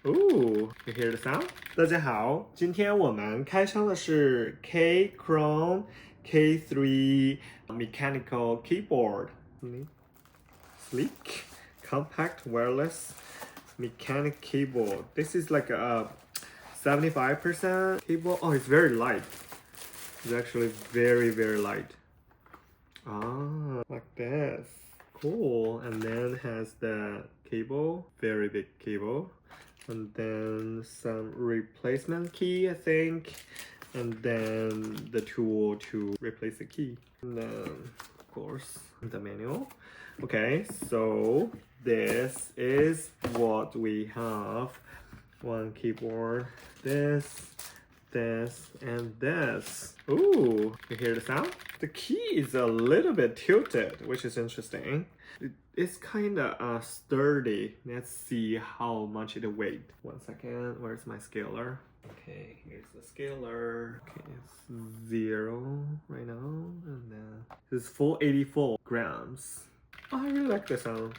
Ooh, you hear the sound? 大家好，今天我们开箱的是 Keychron K3 mechanical keyboard. Sleek, compact, wireless mechanic keyboard. This is like a 75% keyboard. Oh, it's very light. It's actually very, very light. Ah, like this. Cool. And then has the cable, very big cable. And then some replacement key, I think. And then the tool to replace the key. And then, of course, the manual. Okay, so this is what we have. One keyboard, this, and this. Ooh, you hear the sound? The key is a little bit tilted, which is interesting. It's kind of sturdy. Let's see how much it weighs. 1 second, where's my scaler? Okay, here's the scaler. Okay, it's 0 right now, and then it's 484 grams. Oh, I really like the sound.